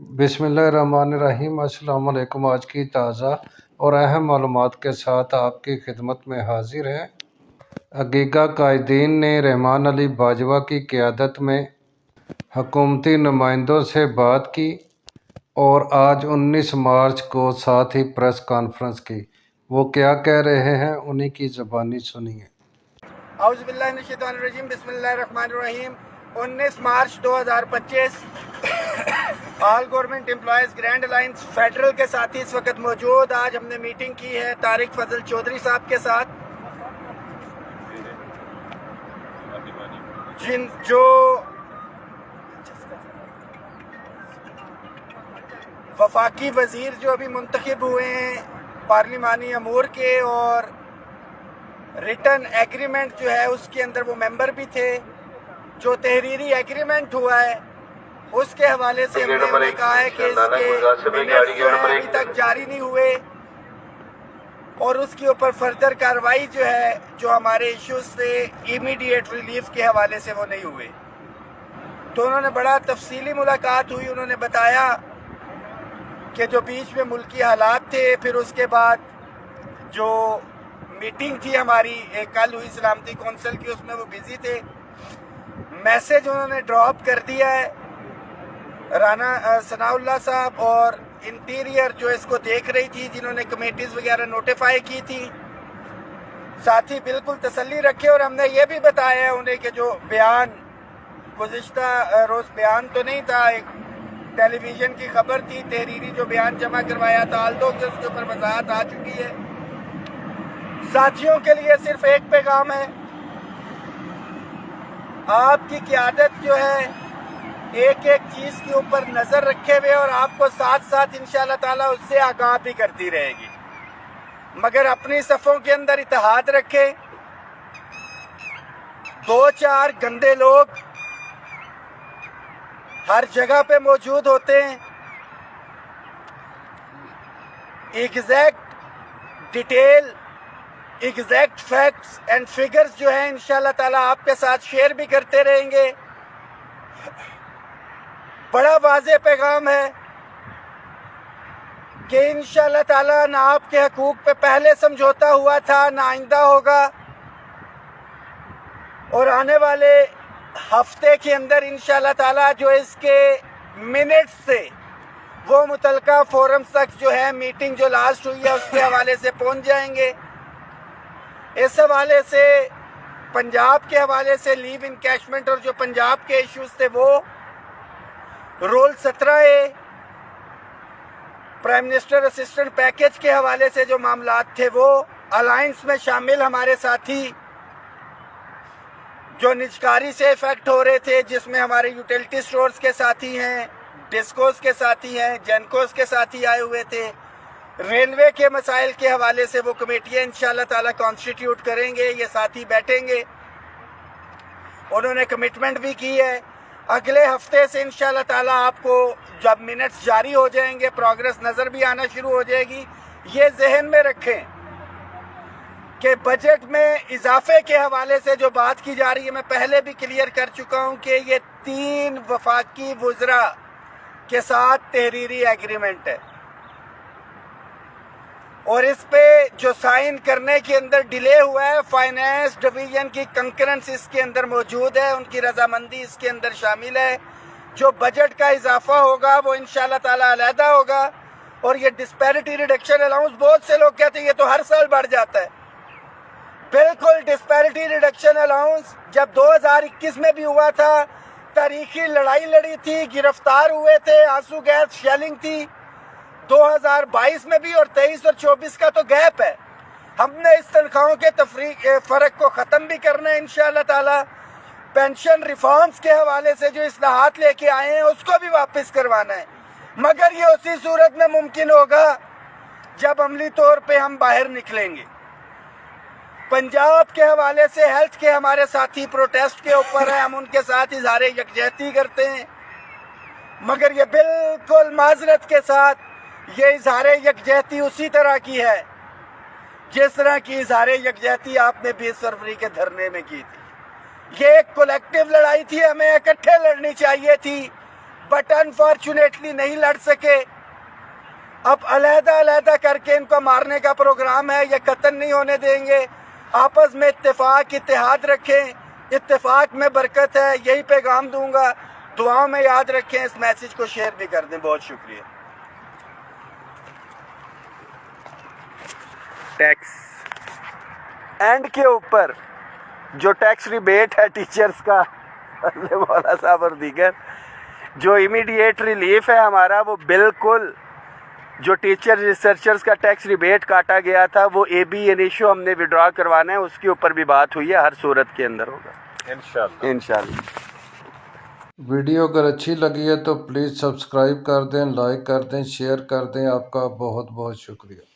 बिस्मिल्लाहिर्रहमानिर्रहीम। अस्सलाम वालेकुम। आज की ताज़ा और अहम मालूमात के साथ आपकी खिदमत में हाजिर है। अगीगा कायदीन ने रहमान अली बाजवा की क़यादत में हुकूमती नुमाइंदों से बात की और आज 19 मार्च को साथ ही प्रेस कॉन्फ्रेंस की। वो क्या कह रहे हैं, उन्हीं की ज़बानी सुनिए। औज़ुबिल्लाहिमिनश्शैतानिर्रजीम, बिस्मिल्लाहिर्रहमानिर्रहीम। 19 मार्च 2025 all government employees grand alliance federal के साथी इस वक्त मौजूद। आज हमने मीटिंग की है तारिक फजल चौधरी साहब के साथ, जो वफाकी वज़ीर जो अभी मुंतखब हुए हैं पार्लिमानी अमूर के, और रिटर्न एग्रीमेंट जो है उसके अंदर वो मेंबर भी थे। जो तहरीरी एग्रीमेंट हुआ है उसके हवाले से हमने उन्हें कहा है कि इसके मिनट्स जो है अभी तक जारी नहीं हुए और उसके ऊपर फर्दर कार्रवाई जो है, जो हमारे इश्यूज थे इमीडिएट रिलीफ के हवाले से, वो नहीं हुए। तो उन्होंने बड़ा तफसीली मुलाकात हुई। उन्होंने बताया कि जो बीच में मुल्की हालात थे, फिर उसके बाद जो मीटिंग थी हमारी कल हुई सलामती कौंसिल की, उसमें वो बिजी थे। मैसेज उन्होंने ड्रॉप कर दिया है। राना सनाउल्लाह साहब और इंटीरियर जो इसको देख रही थी, जिन्होंने कमेटीज़ वगैरह नोटिफाई की थी, साथ ही बिल्कुल तसल्ली रखे। और हमने ये भी बताया है उन्हें कि जो बयान गुज़िश्ता रोज़ बयान तो नहीं था, एक टेलीविज़न की खबर थी, तहरीरी जो बयान जमा करवाया था आल्दो के, उसके ऊपर वजाहत आ चुकी है। साथियों के लिए सिर्फ एक पैगाम है, आपकी क़यादत जो है एक एक चीज़ के ऊपर नज़र रखे हुए और आपको साथ साथ इंशाअल्लाह ताला उससे आगाह भी करती रहेगी, मगर अपनी सफ़ों के अंदर इत्तेहाद रखें। दो चार गंदे लोग हर जगह पे मौजूद होते हैं। Exact detail, exact facts and figures जो है इंशाअल्लाह ताला आपके साथ शेयर भी करते रहेंगे। बड़ा वाज़ेह पैगाम है कि इंशाअल्लाह ताला ना आपके हकूक़ पे पहले समझौता हुआ था, ना आइंदा होगा, और आने वाले हफ्ते के अंदर इंशाअल्लाह ताला जो इसके मिनट्स से वो मुतलका फोरम्स तक जो है मीटिंग जो लास्ट हुई है उसके हवाले से पहुंच जाएंगे। इस हवाले से पंजाब के हवाले से लीव इनकैशमेंट और जो पंजाब के इश्यूज थे वो rule 17A, prime minister assistant package के हवाले से जो मामलात थे वो अलायंस में शामिल हमारे साथी जो निजकारी से इफेक्ट हो रहे थे, जिसमें हमारे यूटिलिटी स्टोर्स के साथी हैं, डिस्कोस के साथी हैं, जेनकोस के साथी आए हुए थे। रेलवे के मसाइल के हवाले से वो कमेटियाँ इंशाअल्लाह ताला कॉन्स्टिट्यूट करेंगे, ये साथी बैठेंगे। उन्होंने कमिटमेंट भी की है अगले हफ्ते से इंशाअल्लाह ताला आपको जब मिनट्स जारी हो जाएंगे, प्रोग्रेस नज़र भी आना शुरू हो जाएगी। ये जहन में रखें कि बजट में इजाफे के हवाले से जो बात की जा रही है, मैं पहले भी क्लियर कर चुका हूँ कि ये 3 वफाकी वुज़रा के साथ तहरीरी एग्रीमेंट है और इस पे जो साइन करने के अंदर डिले हुआ है, फाइनेंस डिवीजन की कंकरेंस इसके अंदर मौजूद है, उनकी रजामंदी इसके अंदर शामिल है। जो बजट का इजाफा होगा वो इंशाअल्लाह ताला अलहदा होगा। और ये डिस्पैरिटी रिडक्शन अलाउंस, बहुत से लोग कहते हैं ये तो हर साल बढ़ जाता है। बिल्कुल, डिस्पैरिटी रिडक्शन अलाउंस जब 2021 में भी हुआ था, तारीखी लड़ाई लड़ी थी, गिरफ्तार हुए थे, आंसू गैस शेलिंग थी। 2022 में भी और 23 और 24 का तो गैप है। हमने इस तनख्वाहों के फ़र्क को ख़त्म भी करना है इंशाअल्लाह ताला। पेंशन रिफॉर्म्स के हवाले से जो इस्लाहात लेके आए हैं उसको भी वापस करवाना है, मगर ये उसी सूरत में मुमकिन होगा जब अमली तौर पे हम बाहर निकलेंगे। पंजाब के हवाले से हेल्थ के हमारे साथी प्रोटेस्ट के ऊपर है, हम उनके साथ इजहार यकजहती करते हैं, मगर ये बिल्कुल माजरत के साथ ये इजहार यकजहती उसी तरह की है जिस तरह की इजहार यकजहती आपने 20 फरवरी के धरने में की थी। ये एक कलेक्टिव लड़ाई थी, हमें इकट्ठे लड़नी चाहिए थी। बट अनफॉर्चुनेटली नहीं लड़ सके। अब अलहदा अलहदा करके इनको मारने का प्रोग्राम है, ये कत्ल नहीं होने देंगे। आपस में इत्तेफाक इत्तेहाद रखें, इत्तेफाक में बरकत है, यही पैगाम दूंगा। दुआओं में याद रखें, इस मैसेज को शेयर भी कर दें। बहुत शुक्रिया। टैक्स एंड के ऊपर जो टैक्स रिबेट है टीचर्स का, मौला साहब और दीगर, जो इमीडिएट रिलीफ है हमारा, वो बिल्कुल जो टीचर रिसर्चर्स का टैक्स रिबेट काटा गया था वो AB इनिशियो हमने विड्रॉ करवाना है, उसके ऊपर भी बात हुई है, हर सूरत के अंदर होगा इंशाल्लाह। वीडियो अगर अच्छी लगी है तो प्लीज़ सब्सक्राइब कर दें, लाइक कर दें, शेयर कर दें। आपका बहुत बहुत शुक्रिया।